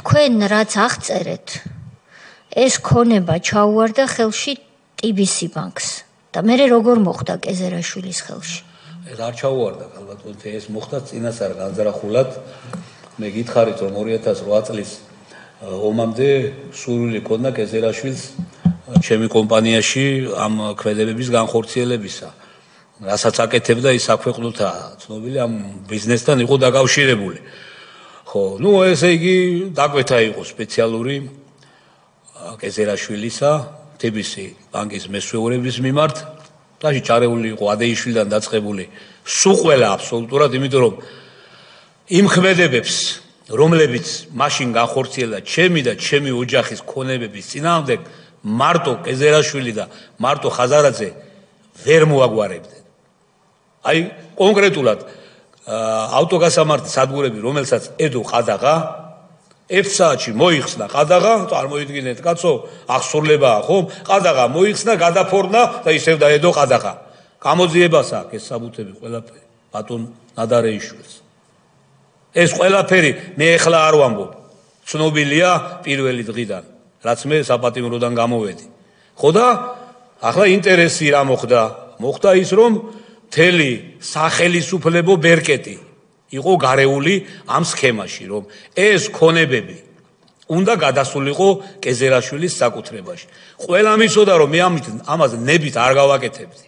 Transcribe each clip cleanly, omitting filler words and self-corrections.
თქვენ რაც აღწერეთ, ეს ქონება ჩაუვარდა ხელში TBC ბანკს და მე როგორ მოხდა კეზერაშვილის ხელში? ეს არ ჩაუვარდა, ალბათ ეს მოხდა წინასწარ განზრახულად. მე გითხარით რომ 2008 წლის ომამდე სურვილი ქონდა კეზერაშვილს ჩემი კომპანიაში ამ ქმედებების განხორციელებისა. რასაც აკეთებდა ის საქვეყნოთა ცნობილი ამ ბიზნესთან იყო დაკავშირებული. ხო, ესე იგი დაკვეთა იყო სპეციალური კეზერაშვილისა TBC ბანკის მესვეურების მიმართ და ჩარეული იყო ადეიშვილიდან დაწყებული სულ ყველა აბსოლუტურად, იმიტომ რომ იმ ქმედებებს, რომლებიც მაშინ განხორციელდა ჩემი და ჩემი ოჯახის ქონებების წინააღმდეგ, მარტო კეზერაშვილი და მარტო ხაზარაძე ვერ მოაგვარებდნენ. აი კონკრეტულად ავტოგასამართის სადგურები, რომელსაც ედო ყადაღა, 1 საათში მოიხსნა ყადაღა, წარმოიდგინეთ კაცო, აღსრულებაა, ხო? ყადაღა მოიხსნა, გადაფორნა და ისევ დაედო ყადაღა. გამოძიებას აქვს ეს საბუთები ყველაფერი ბატონ ნადარეიშვილს. ეს ყველაფერი მე ახლა არ ვამბობ. ცნობილია პირველი დღიდან, რაც მე საპატიმროდან გამოვედი. ხო და ახლა ინტერესი რა მოხდა? მოხდა ის, რომ მთელი სახელისუფლებო ბერკეტი იყო გარეული ამ სქემაში, რომ ეს ქონებები უნდა გადასულიყო კეზერაშვილის საკუთრებაში. ყველა მიცოდა რომ მე ამას ნებით არ გავაკეთებდი.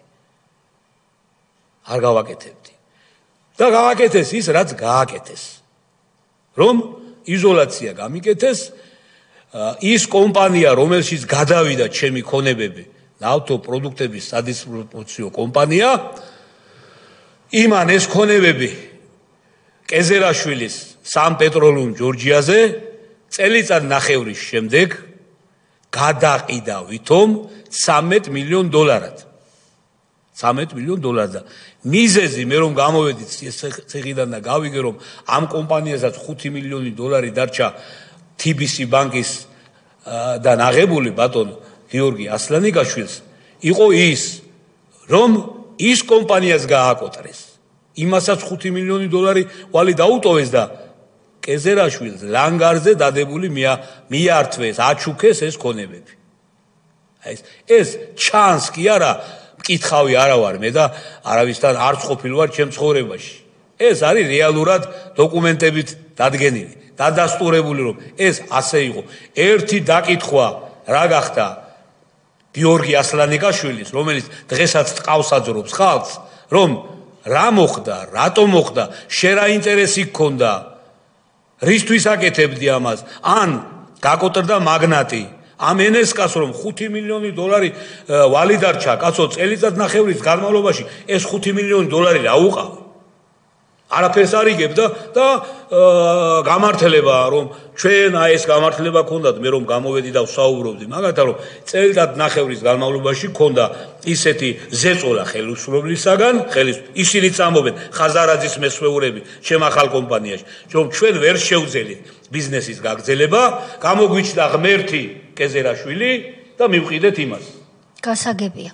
არ გავაკეთებდი. და გავაკეთეს ის, რაც გააკეთეს. რომ იზოლაცია გამიკეთეს, ის კომპანია, რომელშიც გადავიდა ჩემი ქონებები, ნავთობპროდუქტების სადისტრიბუციო კომპანია, იმან ეს ქონებები კეზერაშვილის სან-პეტროლუმ ჯორჯიაზე წელიწად ნახევრის შემდეგ გადაყიდა ვითომ $13 მილიონ. $13 მილიონ და მიზეზი მე რომ გამოვედი ციხიდან და გავიგე რომ ამ კომპანიასაც $5 მილიონი დარჩა TBC ბანკის და ნაღებული ბატონ გიორგი ასლანიკაშვილს, იყო ის, რომ ის კომპანიას გააკოტრეს. იმასაც $5 მილიონი ვალი დაუტოვეს და კეზერაშვილს ლანგარზე დადებული მიართვეს, აჩუქეს ეს ქონებები. ეს ჩანს კი არა, მკითხავი არა ვარ მე და არავისთან არც ყოფილ ვარ ჩემ ცხოვრებაში. ეს არის რეალურად დოკუმენტებით დადგენილი, დადასტურებული, რომ ეს ასე იყო. ერთი დაკითხვა რა გახდა გიორგი ასლანიკაშვილის, რომელიც დღესაც ტყავს აძრობს ხალხს, რომ რა მოხდა, რატომ მოხდა, შენ რა ინტერესი გქონდა, რისთვის აკეთებდი ამას, ან გაკოტრდა მაგნატი, ამ NSK-ს რომ $5 მილიონი ვალი დარჩა, კაცო, წელიწად ნახევრის განმავლობაში ეს $5 მილიონი რა უყავ? არაფერს არ იგებდა და გამართლება რომ ჩვენ ეს გამართლება ქონდათ, მე რომ გამოვედი და ვსაუბრობდი მაგათთან, რომ წელიწად ნახევრის განმავლობაში ქონდა ისეთი ზეწოლა ხელისუფლებისაგან, ისინი წამობენ ხაზარაძის მესვეურები ჩემ ახალ კომპანიაში, რომ ჩვენ ვერ შევძელით ბიზნესის გაგრძელება, გამოგვიჩნდა ღმერთი კეზერაშვილი და მივყიდეთ იმას. გასაგებია.